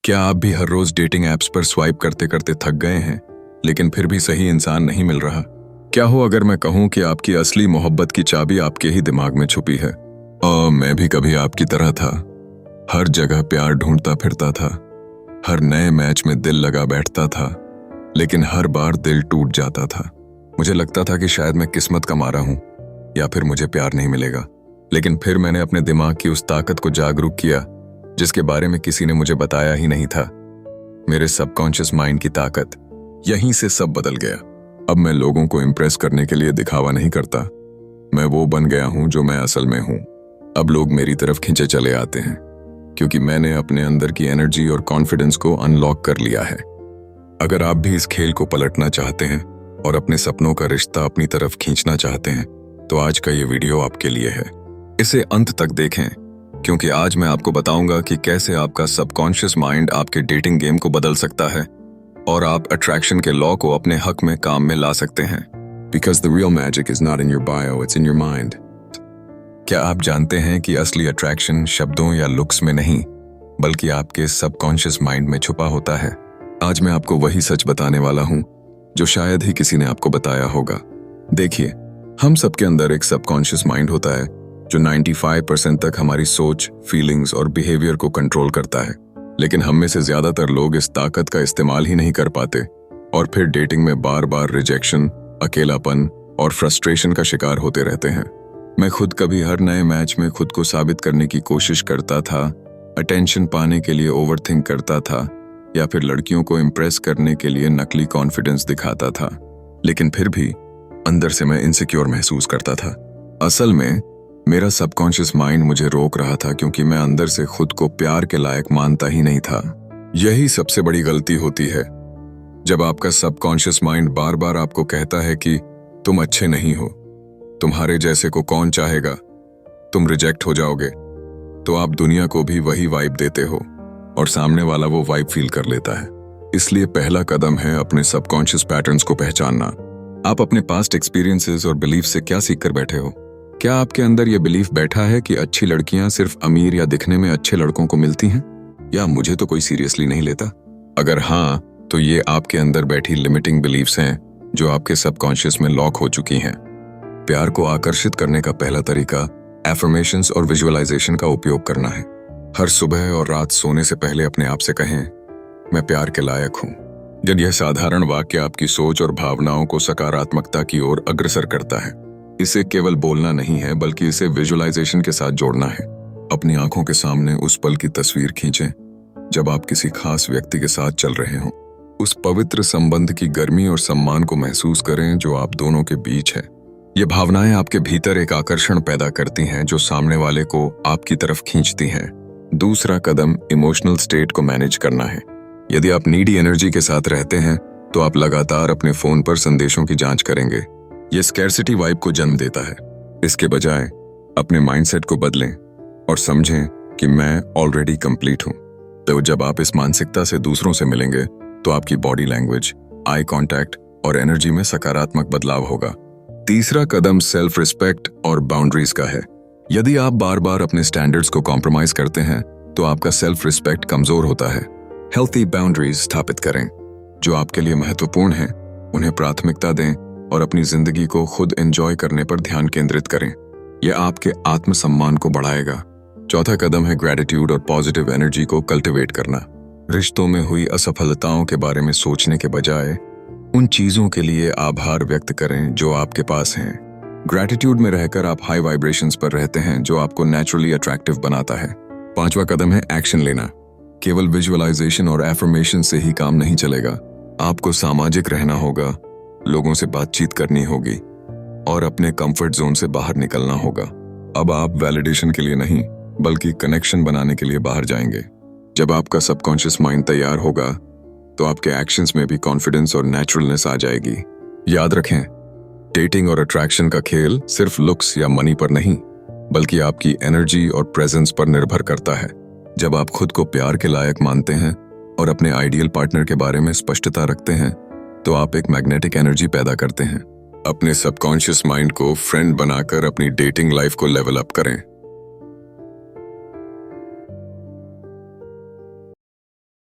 क्या आप भी हर रोज डेटिंग ऐप्स पर स्वाइप करते करते थक गए हैं, लेकिन फिर भी सही इंसान नहीं मिल रहा? क्या हो अगर मैं कहूं कि आपकी असली मोहब्बत की चाबी आपके ही दिमाग में छुपी है? मैं भी कभी आपकी तरह था। हर जगह प्यार ढूंढता फिरता था, हर नए मैच में दिल लगा बैठता था, लेकिन हर बार दिल टूट जाता था। मुझे लगता था कि शायद मैं किस्मत का मारा हूं या फिर मुझे प्यार नहीं मिलेगा। लेकिन फिर मैंने अपने दिमाग की उस ताकत को जागरूक किया जिसके बारे में किसी ने मुझे बताया ही नहीं था। मेरे सबकॉन्शियस माइंड की ताकत। यहीं से सब बदल गया। अब मैं लोगों को इम्प्रेस करने के लिए दिखावा नहीं करता। मैं वो बन गया हूं जो मैं असल में हूं। अब लोग मेरी तरफ खींचे चले आते हैं क्योंकि मैंने अपने अंदर की एनर्जी और कॉन्फिडेंस को अनलॉक कर लिया है। अगर आप भी इस खेल को पलटना चाहते हैं और अपने सपनों का रिश्ता अपनी तरफ खींचना चाहते हैं तो आज का ये वीडियो आपके लिए है। इसे अंत तक देखें क्योंकि आज मैं आपको बताऊंगा कि कैसे आपका सबकॉन्शियस माइंड आपके डेटिंग गेम को बदल सकता है और आप अट्रैक्शन के लॉ को अपने हक में काम में ला सकते हैं। Because the real magic is not in your bio, it's in your mind. क्या आप जानते हैं कि असली अट्रैक्शन शब्दों या लुक्स में नहीं बल्कि आपके सबकॉन्शियस माइंड में छुपा होता है? आज मैं आपको वही सच बताने वाला हूं जो शायद ही किसी ने आपको बताया होगा। देखिए, हम सबके अंदर एक सबकॉन्शियस माइंड होता है जो 95% तक हमारी सोच, फीलिंग्स और बिहेवियर को कंट्रोल करता है। लेकिन हम में से ज्यादातर लोग इस ताकत का इस्तेमाल ही नहीं कर पाते और फिर डेटिंग में बार बार रिजेक्शन, अकेलापन और फ्रस्ट्रेशन का शिकार होते रहते हैं। मैं खुद कभी हर नए मैच में खुद को साबित करने की कोशिश करता था, अटेंशन पाने के लिए ओवरथिंक करता था या फिर लड़कियों को इम्प्रेस करने के लिए नकली कॉन्फिडेंस दिखाता था। लेकिन फिर भी अंदर से मैं इनसिक्योर महसूस करता था। असल में मेरा सबकॉन्शियस माइंड मुझे रोक रहा था क्योंकि मैं अंदर से खुद को प्यार के लायक मानता ही नहीं था। यही सबसे बड़ी गलती होती है जब आपका सबकॉन्शियस माइंड बार बार आपको कहता है कि तुम अच्छे नहीं हो, तुम्हारे जैसे को कौन चाहेगा, तुम रिजेक्ट हो जाओगे। तो आप दुनिया को भी वही वाइब देते हो और सामने वाला वो वाइब फील कर लेता है। इसलिए पहला कदम है अपने सबकॉन्शियस पैटर्न्स को पहचानना। आप अपने पास्ट एक्सपीरियंसेस और बिलीफ से क्या सीख कर बैठे हो? क्या आपके अंदर यह बिलीफ बैठा है कि अच्छी लड़कियां सिर्फ अमीर या दिखने में अच्छे लड़कों को मिलती हैं, या मुझे तो कोई सीरियसली नहीं लेता? अगर हाँ, तो ये आपके अंदर बैठी लिमिटिंग बिलीफ्स हैं जो आपके सबकॉन्शियस में लॉक हो चुकी हैं। प्यार को आकर्षित करने का पहला तरीका एफर्मेशंस और विजुअलाइजेशन का उपयोग करना है। हर सुबह और रात सोने से पहले अपने आप से कहें, मैं प्यार के लायक हूं। जब यह साधारण वाक्य आपकी सोच और भावनाओं को सकारात्मकता की ओर अग्रसर करता है। इसे केवल बोलना नहीं है बल्कि इसे विजुअलाइजेशन के साथ जोड़ना है। अपनी आंखों के सामने उस पल की तस्वीर खींचें जब आप किसी खास व्यक्ति के साथ चल रहे हों। उस पवित्र संबंध की गर्मी और सम्मान को महसूस करें जो आप दोनों के बीच है। ये भावनाएं आपके भीतर एक आकर्षण पैदा करती हैं जो सामने वाले को आपकी तरफ खींचती हैं। दूसरा कदम इमोशनल स्टेट को मैनेज करना है। यदि आप नीडी एनर्जी के साथ रहते हैं तो आप लगातार अपने फोन पर संदेशों की जांच करेंगे। यह स्कैर्सिटी वाइब को जन्म देता है। इसके बजाय अपने माइंडसेट को बदलें और समझें कि मैं ऑलरेडी कंप्लीट हूं। तो जब आप इस मानसिकता से दूसरों से मिलेंगे तो आपकी बॉडी लैंग्वेज, आई कांटेक्ट और एनर्जी में सकारात्मक बदलाव होगा। तीसरा कदम सेल्फ रिस्पेक्ट और बाउंड्रीज का है। यदि आप बार बार अपने स्टैंडर्ड्स को कॉम्प्रोमाइज करते हैं तो आपका सेल्फ रिस्पेक्ट कमजोर होता है। हेल्थी बाउंड्रीज स्थापित करें। जो आपके लिए महत्वपूर्ण है उन्हें प्राथमिकता दें और अपनी जिंदगी को खुद एंजॉय करने पर ध्यान केंद्रित करें। यह आपके आत्मसम्मान को बढ़ाएगा। चौथा कदम है ग्रेटिट्यूड और पॉजिटिव एनर्जी को कल्टिवेट करना। रिश्तों में हुई असफलताओं के बारे में सोचने के बजाय उन चीजों के लिए आभार व्यक्त करें जो आपके पास हैं। ग्रेटिट्यूड में रहकर आप हाई वाइब्रेशंस पर रहते हैं जो आपको नेचुरली अट्रैक्टिव बनाता है। पांचवा कदम है एक्शन लेना। केवल विजुअलाइजेशन और एफर्मेशन से ही काम नहीं चलेगा। आपको सामाजिक रहना होगा, लोगों से बातचीत करनी होगी और अपने कंफर्ट जोन से बाहर निकलना होगा। अब आप वैलिडेशन के लिए नहीं बल्कि कनेक्शन बनाने के लिए बाहर जाएंगे। जब आपका सबकॉन्शियस माइंड तैयार होगा तो आपके एक्शंस में भी कॉन्फिडेंस और नेचुरलनेस आ जाएगी। याद रखें, डेटिंग और अट्रैक्शन का खेल सिर्फ लुक्स या मनी पर नहीं बल्कि आपकी एनर्जी और प्रेजेंस पर निर्भर करता है। जब आप खुद को प्यार के लायक मानते हैं और अपने आइडियल पार्टनर के बारे में स्पष्टता रखते हैं तो आप एक मैग्नेटिक एनर्जी पैदा करते हैं। अपने सबकॉन्शियस माइंड को फ्रेंड बनाकर अपनी डेटिंग लाइफ को लेवल अप करें।